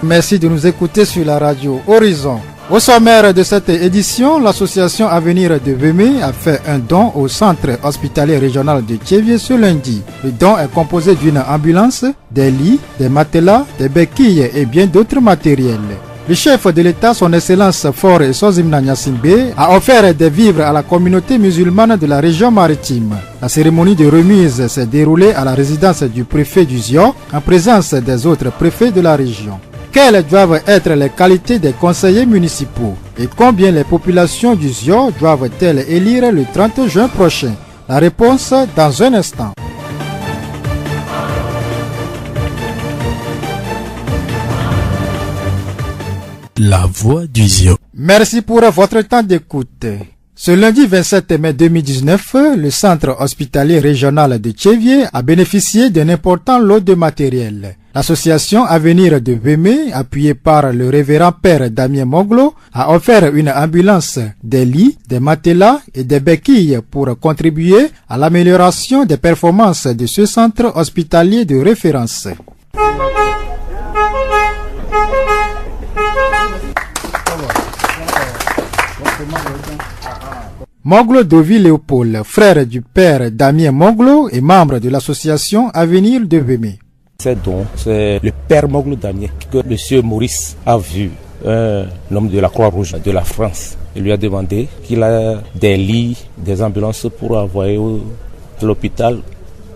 Merci de nous écouter sur la radio Horizon. Au sommaire de cette édition, l'association Avenir de Vemey a fait un don au centre hospitalier régional de Thiévié ce lundi. Le don est composé d'une ambulance, des lits, des matelas, des béquilles et bien d'autres matériels. Le chef de l'État, son Excellence Faure Esozimna Gnassingbé, a offert des vivres à la communauté musulmane de la région maritime. La cérémonie de remise s'est déroulée à la résidence du préfet du Zio, en présence des autres préfets de la région. Quelles doivent être les qualités des conseillers municipaux et combien les populations du Zio doivent-elles élire le 30 juin prochain? La réponse dans un instant. La voix du Zio. Merci pour votre temps d'écoute. Ce lundi 27 mai 2019, le centre hospitalier régional de Thiévié a bénéficié d'un important lot de matériel. L'association Avenir de Vemey, appuyée par le révérend père Damien Moglo, a offert une ambulance, des lits, des matelas et des béquilles pour contribuer à l'amélioration des performances de ce centre hospitalier de référence. Moglo Dovi Léopold, frère du père Damien Moglo et membre de l'association Avenir de Vemey. C'est donc c'est le père Moglo Damien que M. Maurice a vu, un homme de la Croix-Rouge de la France. Il lui a demandé qu'il a des lits, des ambulances pour envoyer à l'hôpital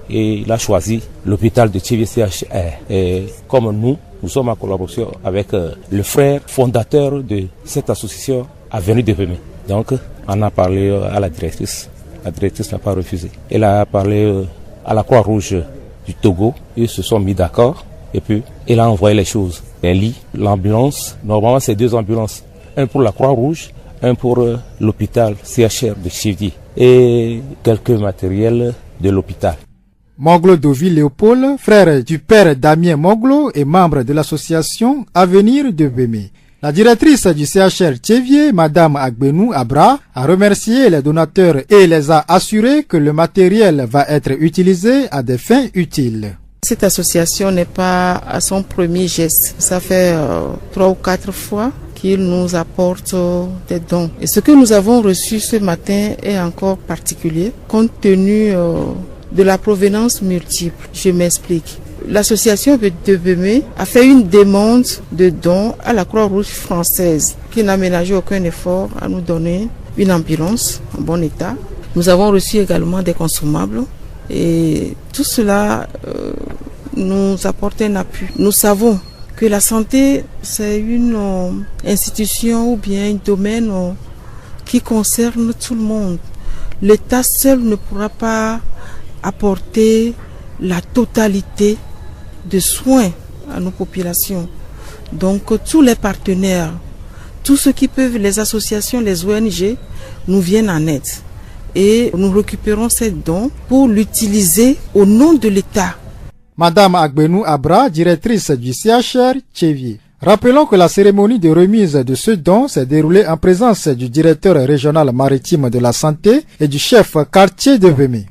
et il a choisi l'hôpital de Thiévié CHR. Et comme nous sommes en collaboration avec le frère fondateur de cette association Avenir de Vemey. Donc on a parlé à la directrice. La directrice n'a pas refusé. Elle a parlé à la Croix-Rouge du Togo. Ils se sont mis d'accord et puis elle a envoyé les choses. Les lits, l'ambulance. Normalement c'est 2 ambulances. Un pour la Croix-Rouge, un pour l'hôpital CHR de Thiévié et quelques matériels de l'hôpital. Moglo Dovi Léopold, frère du père Damien Moglo et membre de l'association Avenir de Vemey. La directrice du CHR Thiévié, Madame Agbenou Abra, a remercié les donateurs et les a assuré que le matériel va être utilisé à des fins utiles. Cette association n'est pas à son premier geste. Ça fait 3 ou 4 fois qu'il nous apporte des dons. Et ce que nous avons reçu ce matin est encore particulier, compte tenu de la provenance multiple. Je m'explique. L'association de Vemey a fait une demande de dons à la Croix-Rouge française qui n'a ménagé aucun effort à nous donner une ambulance en bon état. Nous avons reçu également des consommables et tout cela nous apporte un appui. Nous savons que la santé, c'est une institution ou bien un domaine qui concerne tout le monde. L'État seul ne pourra pas apporter la totalité de soins à nos populations. Donc tous les partenaires, tous ceux qui peuvent, les associations, les ONG, nous viennent en aide. Et nous récupérons ces dons pour l'utiliser au nom de l'État. Madame Agbenou Abra, directrice du CHR Thiévié. Rappelons que la cérémonie de remise de ce don s'est déroulée en présence du directeur régional maritime de la santé et du chef quartier de Vemey.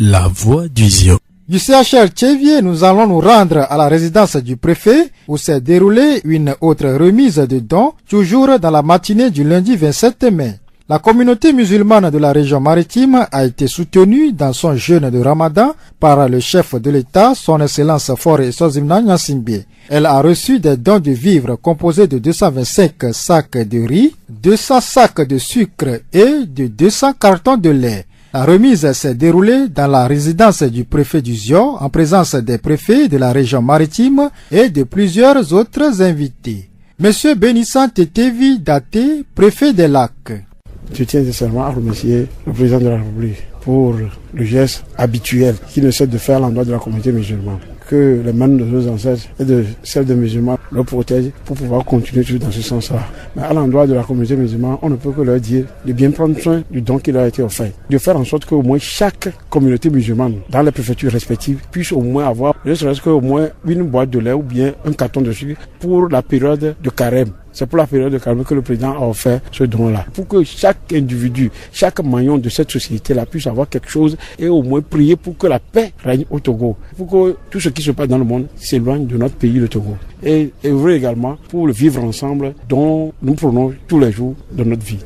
La voix du Zio. Du CHR Thiévié, nous allons nous rendre à la résidence du préfet où s'est déroulée une autre remise de dons, toujours dans la matinée du lundi 27 mai. La communauté musulmane de la région maritime a été soutenue dans son jeûne de Ramadan par le chef de l'État, son Excellence Faure Esozimna Gnassingbé. Elle a reçu des dons de vivres composés de 225 sacs de riz, 200 sacs de sucre et de 200 cartons de lait. La remise s'est déroulée dans la résidence du préfet du Zio en présence des préfets de la région maritime et de plusieurs autres invités. Monsieur Bénissant Tetevi Daté, préfet des Lacs. Je tiens sincèrement à remercier le président de la République pour le geste habituel qu'il ne cesse de faire à l'endroit de la communauté musulmane. Que les mains de nos ancêtres et de celles des musulmans le protègent pour pouvoir continuer toujours dans ce sens-là. Mais à l'endroit de la communauté musulmane, on ne peut que leur dire de bien prendre soin du don qui leur a été offert. De faire en sorte qu'au moins chaque communauté musulmane dans les préfectures respectives puisse au moins avoir, ne serait-ce qu'au moins une boîte de lait ou bien un carton de sucre pour la période de carême. C'est pour la période de carême que le président a offert ce don-là. Pour que chaque individu, chaque maillon de cette société-là puisse avoir quelque chose et au moins prier pour que la paix règne au Togo. Pour que tout ce qui se passe dans le monde s'éloigne de notre pays, le Togo. Et œuvrer également pour le vivre ensemble dont nous prenons tous les jours de notre vie.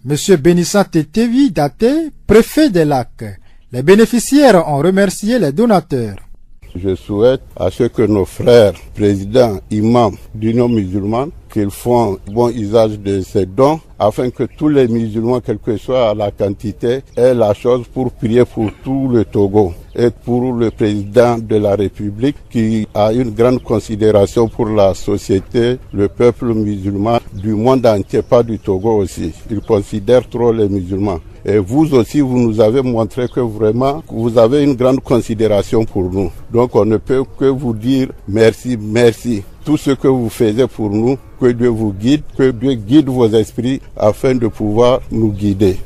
Monsieur Bénissant Tetevi Daté, préfet des Lacs. Les bénéficiaires ont remercié les donateurs. Je souhaite à ce que nos frères, présidents, imams d'Union musulmane, qu'ils font bon usage de ces dons afin que tous les musulmans, quelle que soit la quantité, aient la chose pour prier pour tout le Togo et pour le président de la République qui a une grande considération pour la société, le peuple musulman du monde entier, pas du Togo aussi. Il considère trop les musulmans. Et vous aussi, vous nous avez montré que vraiment, vous avez une grande considération pour nous. Donc on ne peut que vous dire merci, merci. Tout ce que vous faites pour nous, que Dieu vous guide, que Dieu guide vos esprits afin de pouvoir nous guider.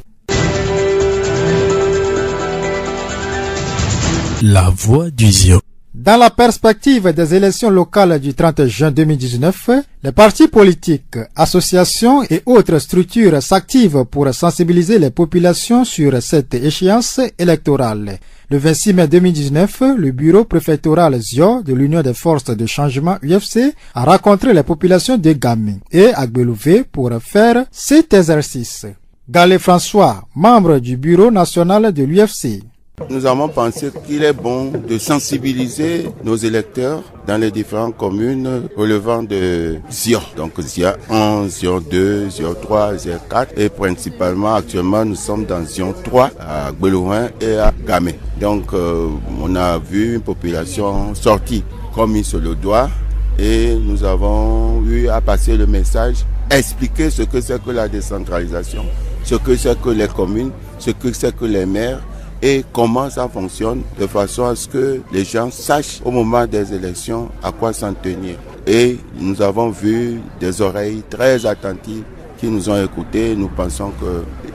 La voix du Zio. Dans la perspective des élections locales du 30 juin 2019, les partis politiques, associations et autres structures s'activent pour sensibiliser les populations sur cette échéance électorale. Le 26 mai 2019, le bureau préfectoral ZIO de l'Union des forces de changement UFC a rencontré les populations de Gamé et Agbelouvé pour faire cet exercice. Galé François, membre du bureau national de l'UFC. Nous avons pensé qu'il est bon de sensibiliser nos électeurs dans les différentes communes relevant de Zion. Donc Zion 1, Zion 2, Zion 3, Zion 4 et principalement actuellement nous sommes dans Zion 3 à Belouin et à Gamé. Donc on a vu une population sortie comme mise sur le doigt et nous avons eu à passer le message, expliquer ce que c'est que la décentralisation, ce que c'est que les communes, ce que c'est que les maires et comment ça fonctionne de façon à ce que les gens sachent au moment des élections à quoi s'en tenir. Et nous avons vu des oreilles très attentives qui nous ont écoutés. Nous pensons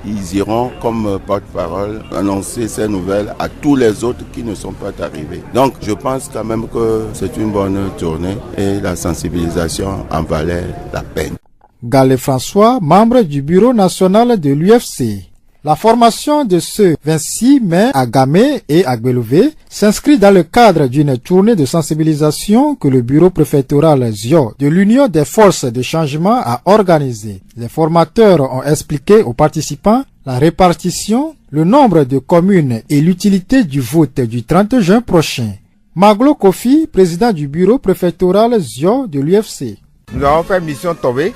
qu'ils iront comme porte-parole annoncer ces nouvelles à tous les autres qui ne sont pas arrivés. Donc je pense quand même que c'est une bonne tournée et la sensibilisation en valait la peine. Galé François, membre du bureau national de l'UFC. La formation de ce 26 mai à Gamé et à Agbelouvé s'inscrit dans le cadre d'une tournée de sensibilisation que le bureau préfectoral ZIO de l'Union des forces de changement a organisée. Les formateurs ont expliqué aux participants la répartition, le nombre de communes et l'utilité du vote du 30 juin prochain. Maglo Kofi, président du bureau préfectoral ZIO de l'UFC. Nous avons fait mission Tové.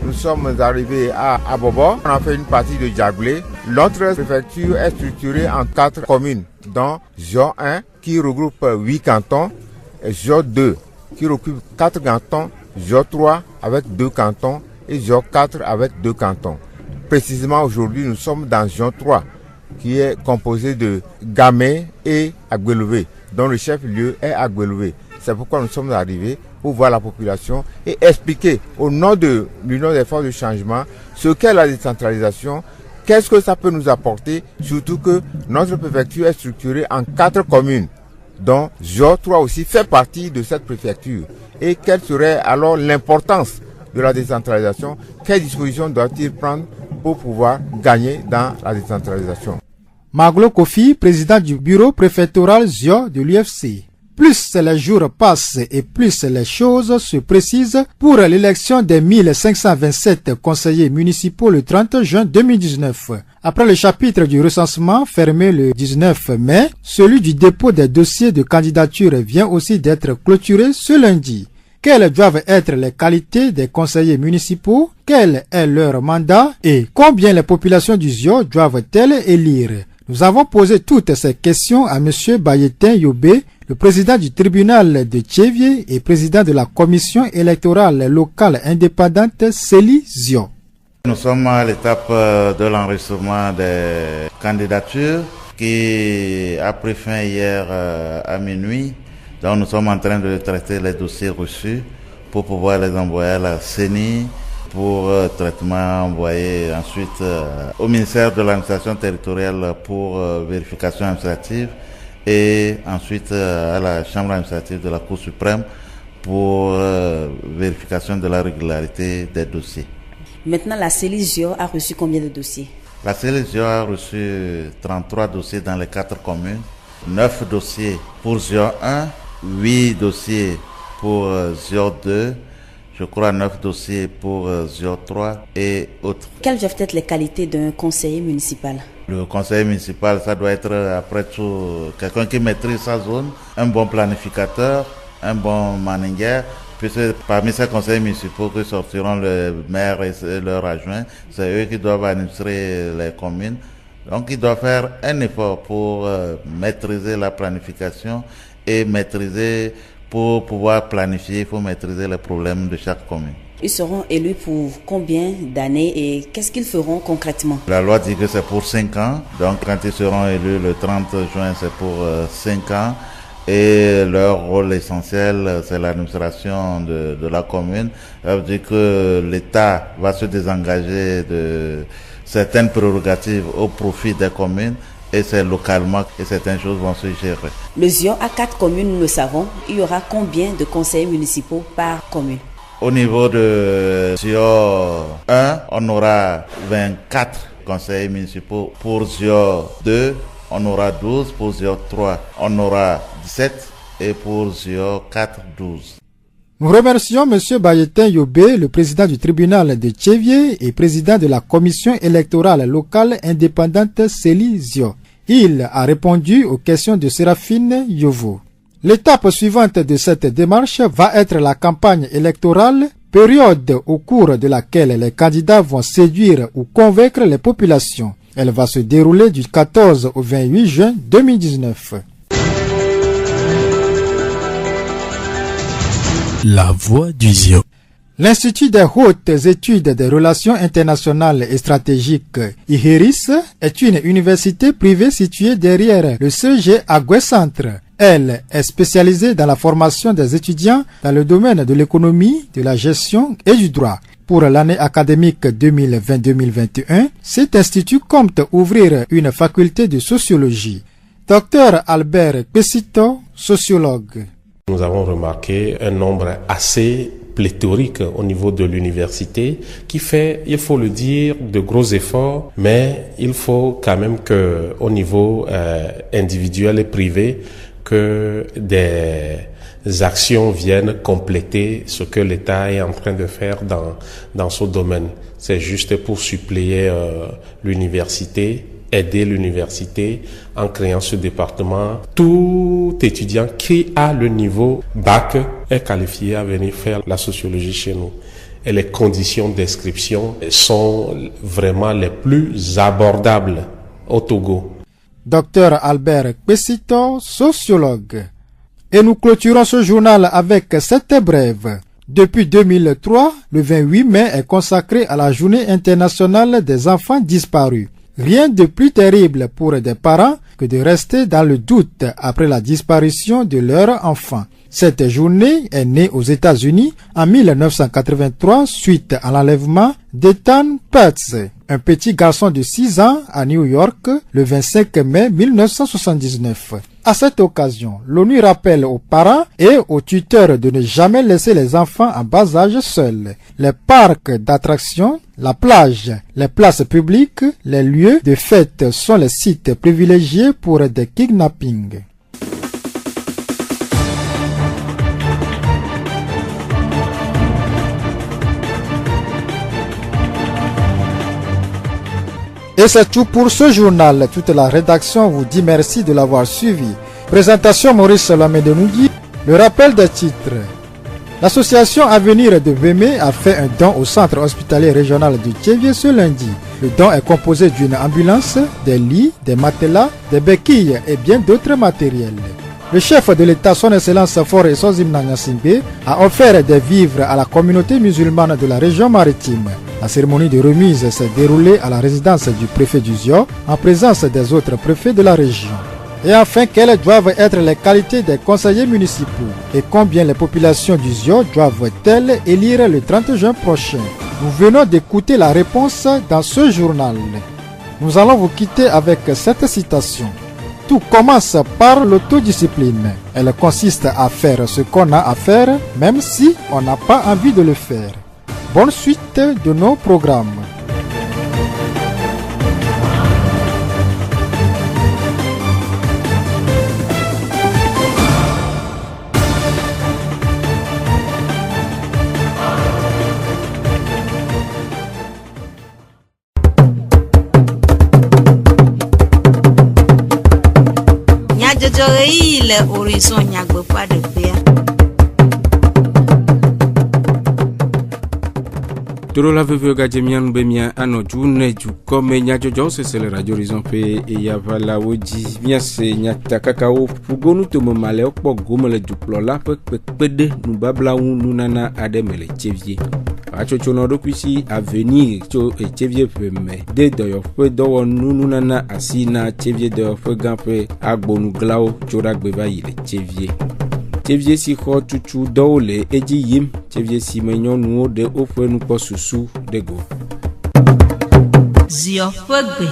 Nous sommes arrivés à Abobo. On a fait une partie de Djaglé. L'autre préfecture est structurée en 4 communes, dont Zio 1 qui regroupe 8 cantons, et Zio 2 qui regroupe 4 cantons, Zio 3 avec 2 cantons et Zio 4 avec 2 cantons. Précisément aujourd'hui, nous sommes dans Zio 3 qui est composé de Gamé et Agbelouvé, dont le chef-lieu est Agbelouvé. C'est pourquoi nous sommes arrivés pour voir la population et expliquer au nom de l'Union des forces de changement ce qu'est la décentralisation, qu'est-ce que ça peut nous apporter, surtout que notre préfecture est structurée en 4 communes, dont Zio 3 aussi fait partie de cette préfecture. Et quelle serait alors l'importance de la décentralisation, quelles dispositions doit-il prendre pour pouvoir gagner dans la décentralisation. Maglo Kofi, président du bureau préfectoral ZIO de l'UFC. Plus les jours passent et plus les choses se précisent pour l'élection des 1527 conseillers municipaux le 30 juin 2019. Après le chapitre du recensement fermé le 19 mai, celui du dépôt des dossiers de candidature vient aussi d'être clôturé ce lundi. Quelles doivent être les qualités des conseillers municipaux? Quel est leur mandat? Et combien les populations du ZIO doivent-elles élire? Nous avons posé toutes ces questions à M. Bayetin Yobé, le président du tribunal de Tchévié et président de la commission électorale locale indépendante CELI ZIO. Nous sommes à l'étape de l'enregistrement des candidatures qui a pris fin hier à minuit. Donc nous sommes en train de traiter les dossiers reçus pour pouvoir les envoyer à la CENI pour traitement envoyé ensuite au ministère de l'administration territoriale pour vérification administrative et ensuite à la chambre administrative de la Cour suprême pour vérification de la régularité des dossiers. Maintenant, la cellule ZIO a reçu combien de dossiers? La cellule ZIO a reçu 33 dossiers dans les 4 communes, 9 dossiers pour ZIO 1, 8 dossiers pour ZIO 2, je crois 9 dossiers pour ZIO 3 et autres. Quelles doivent être les qualités d'un conseiller municipal? Le conseiller municipal, ça doit être après tout quelqu'un qui maîtrise sa zone, un bon planificateur, un bon manager, puisque parmi ces conseillers municipaux que sortiront le maire et leurs adjoints, c'est eux qui doivent administrer les communes. Donc ils doivent faire un effort pour maîtriser la planification et maîtriser, pour pouvoir planifier, il faut maîtriser les problèmes de chaque commune. Ils seront élus pour combien d'années et qu'est-ce qu'ils feront concrètement? La loi dit que c'est pour 5 ans, donc quand ils seront élus le 30 juin, c'est pour 5 ans. Et leur rôle essentiel, c'est l'administration de la commune. Ça veut dire que l'État va se désengager de certaines prérogatives au profit des communes et c'est localement que certaines choses vont se gérer. Le ZIO a 4 communes, nous le savons. Il y aura combien de conseillers municipaux par commune? Au niveau de ZIO 1, on aura 24 conseillers municipaux. Pour ZIO 2, on aura 12, pour ZIO 3, on aura 17 et pour ZIO 4, 12. Nous remercions M. Bayetin Yobé, le président du tribunal de Tchévié et président de la commission électorale locale indépendante CELI-ZIO. Il a répondu aux questions de Séraphine Yovo. L'étape suivante de cette démarche va être la campagne électorale, période au cours de laquelle les candidats vont séduire ou convaincre les populations. Elle va se dérouler du 14 au 28 juin 2019. La voix du ZIO. L'Institut des hautes études des relations internationales et stratégiques, IHERIS, est une université privée située derrière le CG Agoué Centre. Elle est spécialisée dans la formation des étudiants dans le domaine de l'économie, de la gestion et du droit. Pour l'année académique 2020-2021, cet institut compte ouvrir une faculté de sociologie. Dr Albert Pesito, sociologue. Nous avons remarqué un nombre assez pléthorique au niveau de l'université qui fait, il faut le dire, de gros efforts, mais il faut quand même que au niveau individuel et privé, que des actions viennent compléter ce que l'État est en train de faire dans ce domaine. C'est juste pour suppléer l'université, aider l'université en créant ce département. Tout étudiant qui a le niveau bac est qualifié à venir faire la sociologie chez nous. Et les conditions d'inscription sont vraiment les plus abordables au Togo. Dr Albert Pesito, sociologue. Et nous clôturons ce journal avec cette brève. Depuis 2003, le 28 mai est consacré à la Journée internationale des enfants disparus. Rien de plus terrible pour des parents que de rester dans le doute après la disparition de leur enfant. Cette journée est née aux États-Unis en 1983 suite à l'enlèvement d'Ethan Putz, un petit garçon de 6 ans à New York le 25 mai 1979. À cette occasion, l'ONU rappelle aux parents et aux tuteurs de ne jamais laisser les enfants en bas âge seuls. Les parcs d'attractions, la plage, les places publiques, les lieux de fête sont les sites privilégiés pour des kidnappings. Et c'est tout pour ce journal. Toute la rédaction vous dit merci de l'avoir suivi. Présentation Maurice Lamé-Denougi. Le rappel des titres. L'association Avenir de Vémé a fait un don au centre hospitalier régional du Tchévié ce lundi. Le don est composé d'une ambulance, des lits, des matelas, des béquilles et bien d'autres matériels. Le chef de l'État, son Excellence Faure Sozim Nanyasingbe, a offert des vivres à la communauté musulmane de la région maritime. La cérémonie de remise s'est déroulée à la résidence du préfet du ZIO en présence des autres préfets de la région. Et enfin, quelles doivent être les qualités des conseillers municipaux et combien les populations du ZIO doivent-elles élire le 30 juin prochain? Nous venons d'écouter la réponse dans ce journal. Nous allons vous quitter avec cette citation. Tout commence par l'autodiscipline. Elle consiste à faire ce qu'on a à faire, même si on n'a pas envie de le faire. Bonne suite de nos programmes. Le horizon nyagbe pas de paix. Toro la veve gadjemian bemia ano june ju comme nyajojo c'est le radio horizon pe e ya vala oji bien se nyata kakao fugonu to male okpo gomele duplo la pe pede nu babla unu nana ademele chevie achocho no do kwisi avenir cho e chevie pe me de doyo pe do nunu nana asina chevie de fe gampe agbonu glao chora gbeba ile chevie Chevie si ko tutu dole eji yim chevie si menyon nu de ofwe nu ko susu de go Zio fogbe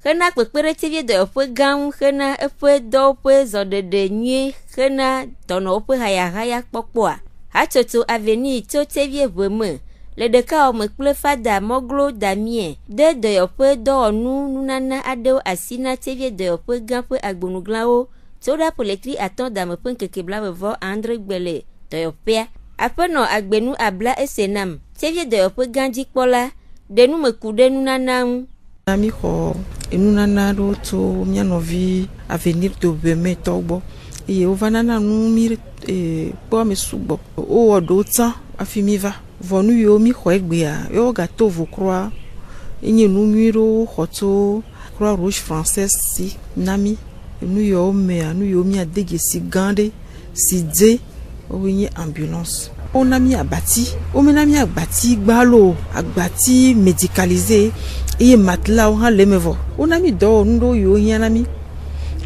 Khana pekpere chevie de ofwe gan khana ofwe do pe zo de nyi khana tono ofwe haya kpokpoa hachoto avenue to chevie veme le deka o me kple fada moglo damien de doyope do nu nunana adeo asina chevie doyope gampe agbonuglawo toda poletri aton dame pen kekebla vevo andre gbele doyope apeno agbenu abla esenam chevie doyope ganji kpola de nu mekude nunana ami ko enunana do to mianovi avenir de beme togbo e ovanana nu mire po me subo o odo tan afimiva vonu yo mi khoegbea yo gato vous croire inye numero khoto croix rouge française si nami nu yo mi adege si gande si de o inye ambulance on a mis abati o menami abati gbalo agbati médicalisé et matelas on le mevo on a mis do ndo yo yanami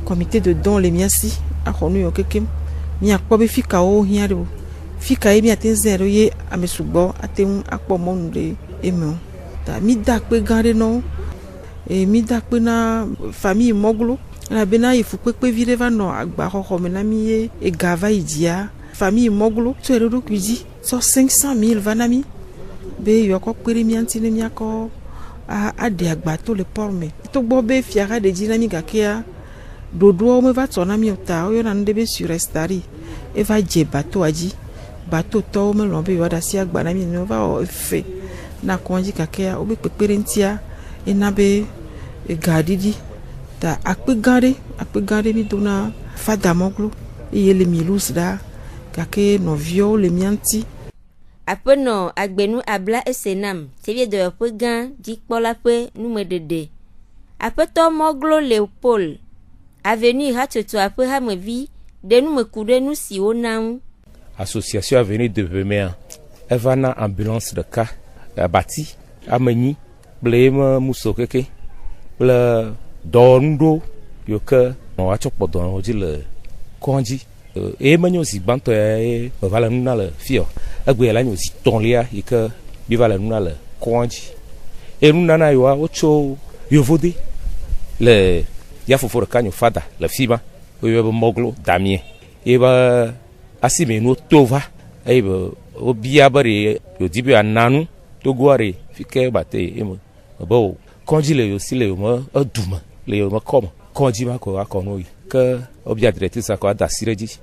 comité de don les miasi a khonu yo kekem mi akpobe fika o hiaro fika emi atenzero ye amesugbo aten akpomo nde emo ta mi dakpe gande no e mi dakpe na famille moglo na bena ifu pepe vireva no agba koko menami ye e gava idia famille moglo to erodo kwiji so 500,000 vanami be yo ko pere mi antine mi ako a de agba to le porme to gbo be fiara de dinami gakia dodo me va tsona mi ota o yo na ndebe sur restari e va je bateau aji bateau to me lombe yo da si agba na mi no va o fe na konji kakea obe peperentia e na be e gadidi ta akpe gare mi dona fada moglo e yele milus da kake no vio le mianti apeno agbenu abla esenam chevie de pegan dikpola pe numedede apeto moglo Leopold avenue hatoto ape hamevi de numekude nu si onam association avenue de Vemea evana ambulance de cas bati ameni blema musokeke ble dondo yoke no achokpo don oji le konji e manyo si banto e vala nuna le fio agbe la nyo si tonlia ike bi vala nuna le konji e nuna na yo ocho yovode le ya fofo de kanyo fada le fiba o yo moglo damien e ba asime no tova e ba o bia bare yo dibi ananu to goare fike bate e mo bo konji le yo sile yo mo aduma le yo mo koma konji ma ko akono yi ke obia directrice ko da sireji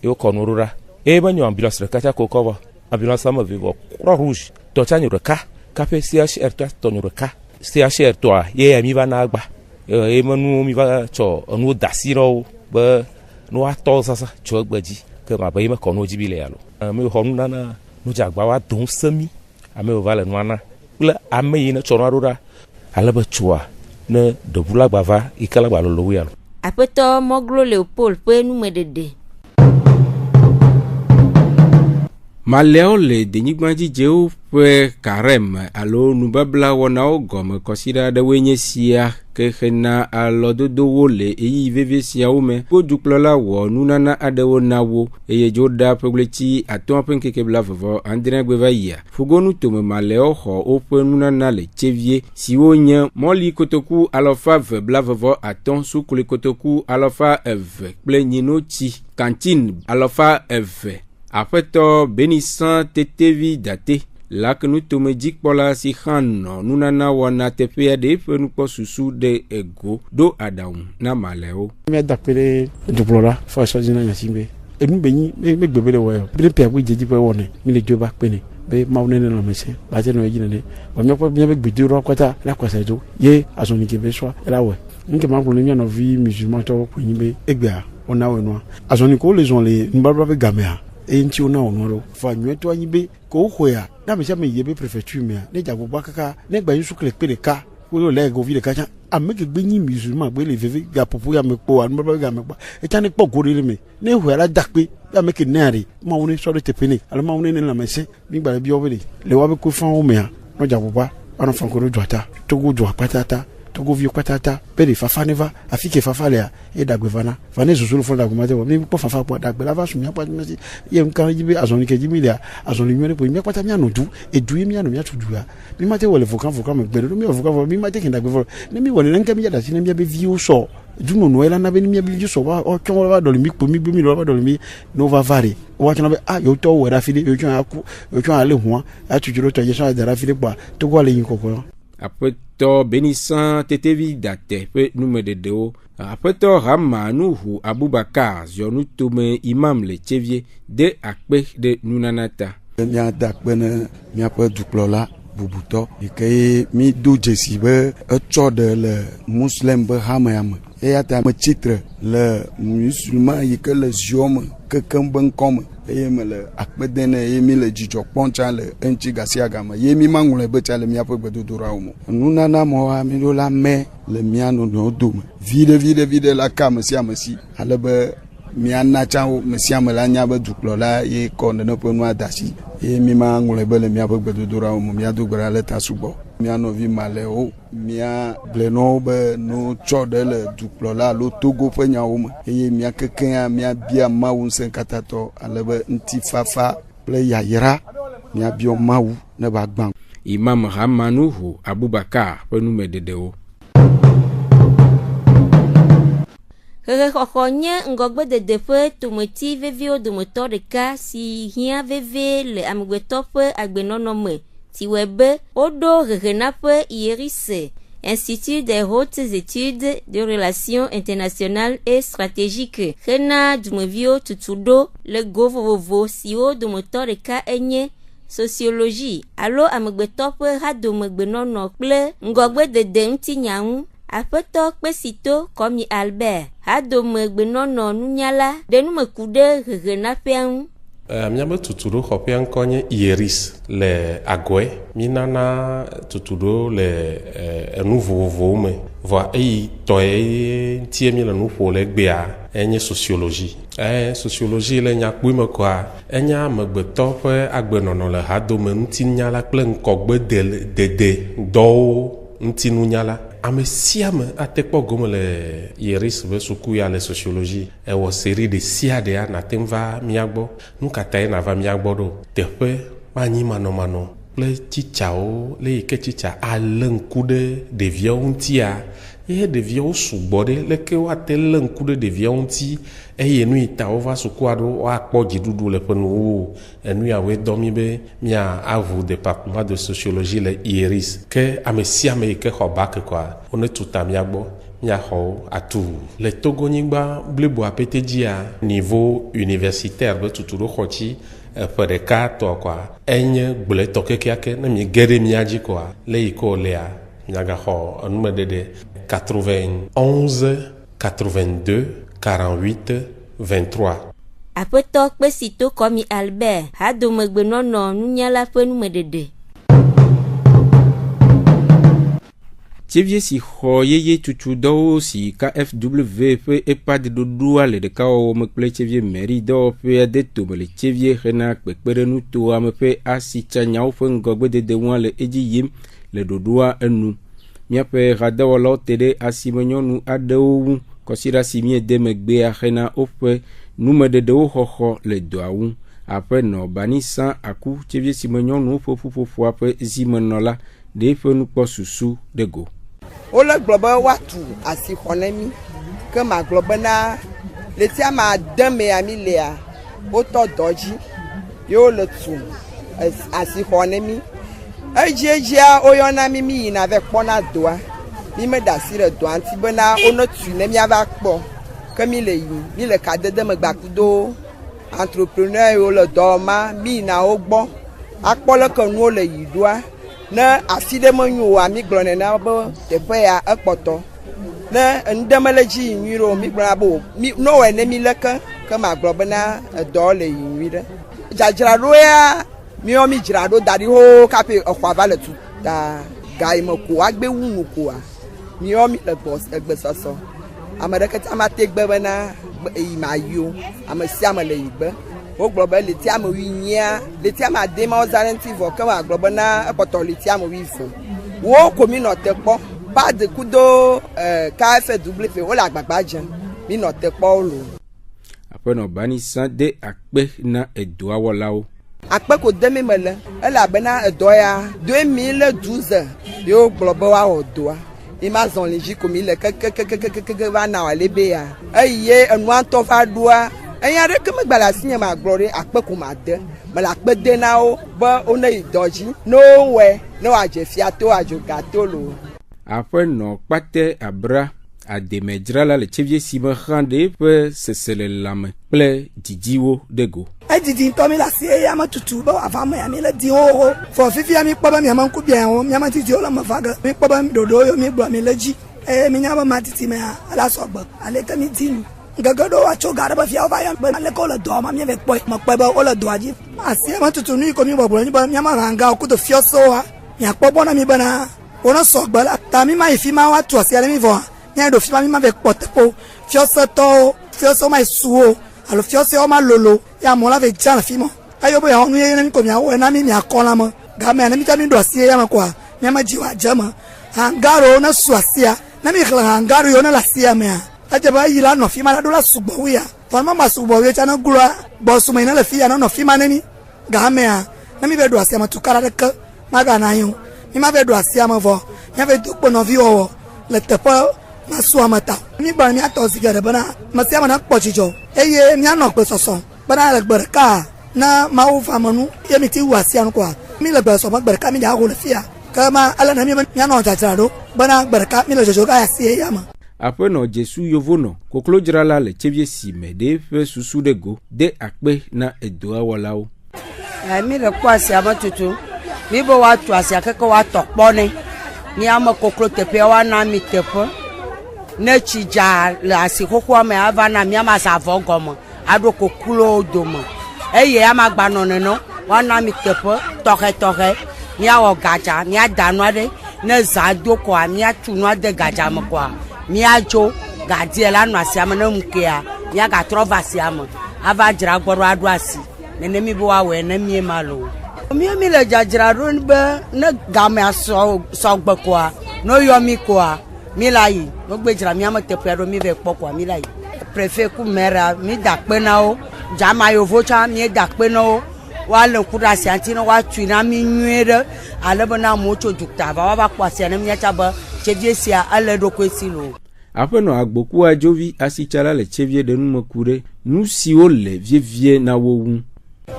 yo kono rura e ba nyo ambulance ka ta ko ko ambulance ma vivo croix rouge to cha nyo ka pe CHR to nyo ka CHR to ye mi ba na agba e manu mi ba cho onu da siro ba no ato sasa cho gbaji ke ma ba yi ma kono jibile yalo me honu na no jagba wa don sami ame o vale nwana le ame yi na cho na rura alaba chua ne dobula gbava ikala gba lo wi yalo apeto moglo Leopold pe numedede Maleo le denyigbandzidzewo ƒe karem alo nubabla wɔnawo gɔme kɔsiɖa ɖewoe nye sia ke hena alɔdodowo le eyi vevie siawo me. Dukplɔla wɔ nunana aɖewo na wo eye dzo ɖa ƒe ɣleti 5 ƒe ŋkeke 27 gbe va yia. Fugonu tome Maleo xɔ woƒe nunana le tsevie siwo nye mɔli kotoku 225, sukuli kotoku 200 kple nyinotsi kantine 200. Aƒetɔ Benisan Tetevi Date lakenu tome dzikpɔla si xanɔ nunana wɔna teƒea ɖe eƒe nukpɔ susu ɖe ego ɖo aɖaŋu na Maleo. Míadakpe ɖe dukplɔla fɔ sɔdzina nyasimbe enu benyi megbebe le wɔyɔ bi ne pia ko dzedzi ƒe wɔnɛ mi le dzo ba kpene be mawu nene lãmesẽ bate nɔ edzi nene wa míaƒe gbedoɖɔ kɔta la kɔsa do ye azɔnike be sɔ la wɔ nke ma kplɔ ne mianɔvi musulman tɔwo ko nyi be egbea wɔna wɔ nua azɔnikewo le zɔn le nubabla ƒe gamea eye ŋuti wona wɔ nua ɖo fa nyuietɔ anyi be ko woxɔea na ame sia ame yi be prefecture mea ne dzagbogboa kaka ne gba yusu kle kpe ɖeka wole le govi ɖeka tsã ame ke gbe nyi musulman gbe le veve gaƒoƒo ya me kpɔ anubabla ya me kpɔ etsã ne kpɔ go ɖe le me ne hɔea la da kpe ame ke nea ɖe mawu ne sɔ ɖe teƒe ne alo mawu ne lãmesẽ mi gba le biawo be le woabe kofãwo mea nɔ dzagbogboa anɔ fanko ɖo dzoa ta togo dzoa kpatata togoviwo kpatata be ɖe fafa ne va afi ke fafa lea e dagbe vana va ne zozo le fɔ dagbe ma te wɔ mi kpɔ fafa kpɔ dagbe la va su mia kpɔ mesi ye nka dzi be azɔli ke dzi mi lea azɔli nyuie ɖe mia kpata mianɔ du edu ye mianɔ miatu dua mi ma te wɔ le vokan me gbe ɖo mi wɔ vokan mi ma te ke dagbe vɔ ne mi wɔ ne nke mi yada si ne mia be viwo sɔ dunɔnɔ la na be mia be viwo sɔ va ɔtsɔ va dɔli mi kpo mi gbe mi lɔ va dɔli mi no va va re wa tsɔ na be yewo tɔ wɔ ɖa fi de yewo tsɔ aku yewo tsɔ ale hua atutu ɖo tɔ ye sɔ da ɖa fi de kpoa togo ale yin kɔkɔ. Aƒetɔ Benisan Tetevi Date ƒe numeɖeɖewo. Aƒetɔ Hama Nuhu Abubakar ziɔnu tome imam le tsevie de akpe ɖe nunana ta. Míada kpe ne míaƒe dukplɔla bubutɔ yi ke mi do dzesi be etsɔ ɖe le muslim be hamea me eya ta me tsitre le musulman yi ke le ziɔ me kekem be ŋkɔ me eye me le akpede ne eye mi le dzidzɔ kpɔm tsã le eŋuti gasiagame ye mi maŋlɔe be tsã le míaƒe gbedodoɖawo me. Nunana mɔwoa mi ɖo la me le mía nɔnɔewo dome viɖe la ka ame sia ame si ale be miana tsã wo me sia me la nya be dukplɔla ye kɔ nene ƒe nua da asi eye mi maŋlɔe be le míaƒe gbedodoɖawo me míado gbe ɖa le ta sugbɔ. Mía nɔvi Maleo mía blenɔwo be no tsɔ ɖe le dukplɔla alo Togo ƒe nyawo me eye mía kekea mía bia Mawu ŋusẽkatãtɔ ale be ŋutifafa kple yayra mía bia Mawu ne ba gbã. Imam Hamanuhu Abubakar ƒe numeɖeɖewo. Xexexɔxɔ nye ŋgɔgbedede ƒe tometi veviwo dometɔ ɖeka si hiã vevie le amegbetɔ ƒe agbenɔnɔ me si wɔe be woɖo hehenaƒe IERIS, Institut des hautes études de relations internationales et stratégiques, hena dumeviwo tutuɖo le go vovovo siwo dometɔ ɖeka enye sociologie alo amegbetɔ ƒe hadomegbenɔnɔ kple ŋgɔgbedede ŋutinya ŋu. Aƒetɔ Kpesito Kɔmi Albert hadomegbenɔnɔ nunyala ɖe numeku ɖe hehenaƒea ŋu. Míabe tutuɖo xɔƒea ŋkɔ nye IERIS le Agɔe. Mínana tutuɖo le enu vovovowo me. Vɔa eyi tɔe ŋutie mi le nu ƒo le egbea enye sociologie. Sociologie le nyakpui me kɔa enye amegbetɔ ƒe agbenɔnɔ le hadome ŋutinunyala kple ŋkɔgbedede dɔwo ŋutinunyala. Ame sia ame ate kpɔ gome le IERIS be suku ya le sociologie ewɔ série de sia ɖea nate va mía gbɔ nu katã nava mía gbɔ ɖo teƒe manyi manɔmanɔ kple tsitsawo le yi ke tsitsa alé ŋku ɖe ɖeviawo ŋutia ye ɖeviawo sugbɔ ɖe leke woate lé ŋku ɖe ɖeviawo ŋuti eye nu yi ta wova sukua ɖo woakpɔ dziɖuɖu le ƒe nuwo enu yawoe dɔ mi be mía avu département de sociologie le IERIS ke ame sia ame yi ke xɔ bac kɔa wone tuta mía gbɔ míaxɔwo atu le Togonyigba bliboa pete dzia niveau universitaire be tutuɖo xɔtsi ƒe ɖeka tɔ kɔa enye gbletɔ kekeake ne mi ge ɖe mía dzi kɔa le yi ke wolea miagaxɔ enumeɖeɖe 91 82 48 23. Aƒetɔ Kpesito Kɔmi Albert hadomegbenɔnɔ nunyala ƒe numeɖeɖe. Tievie si xɔ yeye tutu dɔwo si KFW ƒe EPAD ɖoɖoa le ɖekawɔwɔ kple Tievie mairie dɔwɔƒea de tome le Tievie hena kpekpeɖeŋu to ame ƒe asitsanyawo ƒe ŋgɔgbedede ŋua le edzi yim le ɖoɖoa enu. Míaƒe hadɔwɔlawo te ɖe asimenyɔnu aɖewo ŋu kɔsiɖa si miede megbea hena woƒe numeɖeɖewo xɔxɔ le dɔa ŋu. Aƒenɔ Banisa Aku Tievie si me nyɔnuwo ƒe ƒuƒoƒoa ƒe zimenɔla ɖe ƒe nukpɔ susu ɖe go. Wole gblɔ be woatu asixɔ ne mi ke magblɔ bena le tia ma demea mi lea wotɔ dɔ dzi ye wole tu asixɔ ne mi edziedzia woyɔna mi yina ve kpɔna doa mi me da asi ɖe doa ŋuti bena wone tu ne miava kpɔ ke mi le yi mi le kadede me gbakudo entrepreneur yiwo le dɔwɔma mi yina wo gbɔ akpɔ leke nuwo le yi ɖoa ne afi ɖe menyo oa mi gblɔ nena be teƒe ya ekpɔtɔ ne ŋɖe mele dzi yi nyui ɖo mi gblɔna be mi nowɔe ne mi leke ke magblɔ bena edɔ le yi nyui ɖe dzadzraɖo ya miɔ mi dzra ɖo da ɖi ho kape exɔa va le tu ta ga yi me ko agbe wu nu koa miɔ mi le egbesɔsɔ ame ɖeke tia ma te gbe bena yi ma yi o ame sia ame le yi gbe wogblɔ be le tia me wi nyia le tia ma de ma ozarenti vɔ ke ma gblɔ bena ekpɔtɔ le tia me wi vo wo ko mi nɔ te kpɔ pad kudo KFW wo le agbagba dze mi nɔ te kpɔ wo lo. Aƒenɔ Banisa de akpe na edoa wɔlawo. Akpe ko de mi me le elabena edɔ ya 2012 yo gblɔ be woawɔ doa mi ma zɔn le dzi ko mi le kekekekekeke va na wa le be ya eye enua ŋutɔ va ɖoa enya ɖeke megba le asi nye ma gblɔ ɖe akpe ko ma de me le akpe de na wo be wone yi dɔ dzi ne wowɔe ne woadze fia to adzo ga to lo. Aƒenɔ Kpate Abra ademedzrala le Tievie si me xã ɖe ƒe seselelame kple didiwo ɖe go. Edidi ŋutɔ mi le asi eya me tutu be wòava me ya mi le di xoxo fɔ fifia mi kpɔ be miame ŋku bia wo miame didiwo le me va ge mi kpɔ be ɖoɖowo yo mi gblɔ mi le dzi eye mi nya be ma titi mea ela sɔgbe aleke mi di nu gege ɖo woatso ga ɖe be fia wova yɔ be aleke wole dɔa ma mieve kpɔe mekpɔe be wole dɔa dzi asi me tutu nu yi ko mi bɔbɔ nyi be miame hangawo kudo fiɔsowoa miakpɔ gbɔ na mi bena wone sɔgbe la ta mi ma yi fi ma woatu asi ɖe mi vɔa nya ɖo fi ma mi ma ve kpɔ teƒo fiɔsetɔwo fiɔsewo ma yi suwo alo fiɔsewo ma lolo ya mɔ la ve dza le fi ma eyo be yawɔ nu ye ne mi ko miawɔe na mi miakɔ la me game ne mi ta mi ɖo asi ya me koa miame dzi woadze me hangaɖowo ne su asia ne mi xlẽ hangaɖo yiwo ne le asia mea edze be eyi la nɔ fi ma la ɖo la sugbɔ wu ya vɔ ne ma sugbɔ wu tsa ne gloa gbɔsume yi ne le fi ya ne nɔ fi ma ne mi gamea ne mi ve ɖo asia me tuka ɖeke magana yi o mi ma ve ɖo asia me vɔ miave do kpenɔvi wɔwɔ le teƒe masu ame ta mi gblɔ miatɔ zi geɖe bena me sia me ne kpɔ dzidzɔ eye mianɔ gbesɔsɔ bena le gbe ɖeka ne mawu va me nu ye mi ti wu asia nu koa mi le gbesɔsɔ me gbe ɖeka mi dza ho le fia ke ma ele ne mi be mianɔ dzadzraɖo bena gbe ɖeka mi le dzodzo ga asi eya me. Aƒenɔ Jesu Yovonɔ koklodzrala le Tievie si me ɖe ƒe susu ɖe go de akpe na edoa wɔlawo. Mi le kpɔ asia me tutu mi be woatu asia keke woatɔ kpɔ ne miame koklo teƒea woana mi teƒe ne tsi dza le asi xoxoa me ava na miame azavɔ gɔme aɖo koklowo dome eye ama gbanɔ nene woana mi teƒe tɔxɛtɔxɛ miawɔ gadza miada nua ɖe ne zã do koa miatu nua de gadza me koa miadzo gadia la nɔ asia me ne ŋkea miagatrɔ va asia me ava dzra gbɔ ɖo aɖo asi nene mi be woawɔe ne mie ma lo. Mi le dzadzraɖo be ne gamea sɔgbe koa ne yɔ mi koa mi la yi no gbe dzra miame teƒea ɖo mi ve kpɔ koa mi la yi préfet ku maire mi da kpe na wo dzama yovo tsa mi da kpe na wo woale ŋku ɖe asia ŋuti ne woatui na mi nyuie ɖe ale be na amewo tso dukta va woava kpɔ asia ne miatsa be Tievie sia ele ɖokui si lo. Aƒenɔ Agbokua Dzovi asitsala le Tievie ɖe nume ku ɖe nu siwo le vievie na wo ŋu.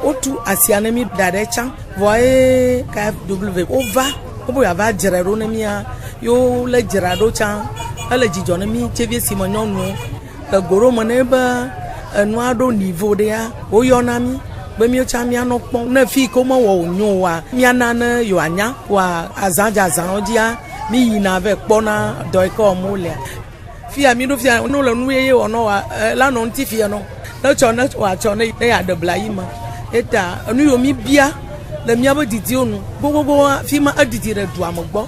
Wotu asia ne mi da ɖe tsã vɔ ye KFW wova wo be yeava dzra ɖo ne mia yo le dzra ɖo tsã ele dzidzɔ ne mi Tievie si me nyɔnuwo egoro me ne be enua ɖo nivo ɖea woyɔna mi be mi tsã mianɔ kpɔm ne fi ko mewɔ wònyo oa miana ne yewoanya oa azãdza azãwo dzia mi yina ve kpɔna dɔ yi ke wɔm wolea fia mi ɖo fia ne wole nu yeye wɔnɔ wa la nɔ ŋuti fia nɔ ne tsɔ ne wòatsɔ ne yeaɖe bla yi me eta enu yiwo mi bia le miabe didiwo nu gbogbogbò fi ma edidi ɖe dua me gbɔ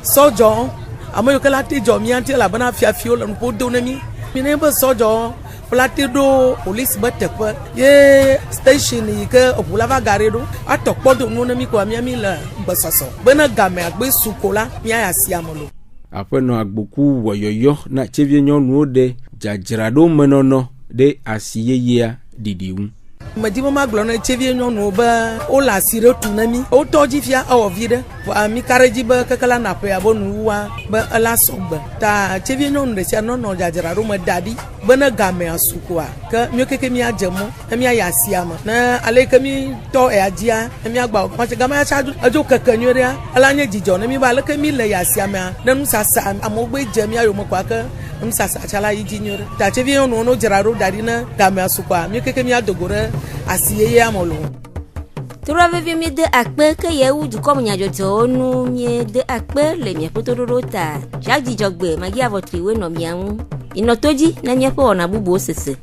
sɔdzɔ amoyo kala te jo mi anti la bana fiafio la po do na mi ne ba so jo plate do police ba te pa ye station yi ke opula va gare do atokpo do no na mi ko mi la gbasoso bana game agbe sukola mi aya siamolo apeno agboku woyoyo na chevie nyonu de jajrado menono de asiyeyea didiwu Madimo maglona chevie nyonu ba o la sire tunami o toji fia o vide wa mi kareji ba kakala na pe abonu wa ba ala soba ta chevie nyonu de sia no jajrado ma dadi bana game asukwa ka mi keke mi ajemo mi aya siama na ale ka mi to e ajia mi agba ma se gama cha ajo kakanyo ria ala nya jijo na mi ba le ka mi le ya siama na nu sasa amogbe je mi ayo mo kwa ka msasa chala yijinyo ta chevie nyonu no jararo dadi na game asukwa mi keke mi adogore asiyeye amolo Turave vi mi de akpe ke ye wu du kom nyajo to nu mi de akpe le mi potoro ta chaque dijogbe magi avotri we no mian ino toji na mi po na bubu osese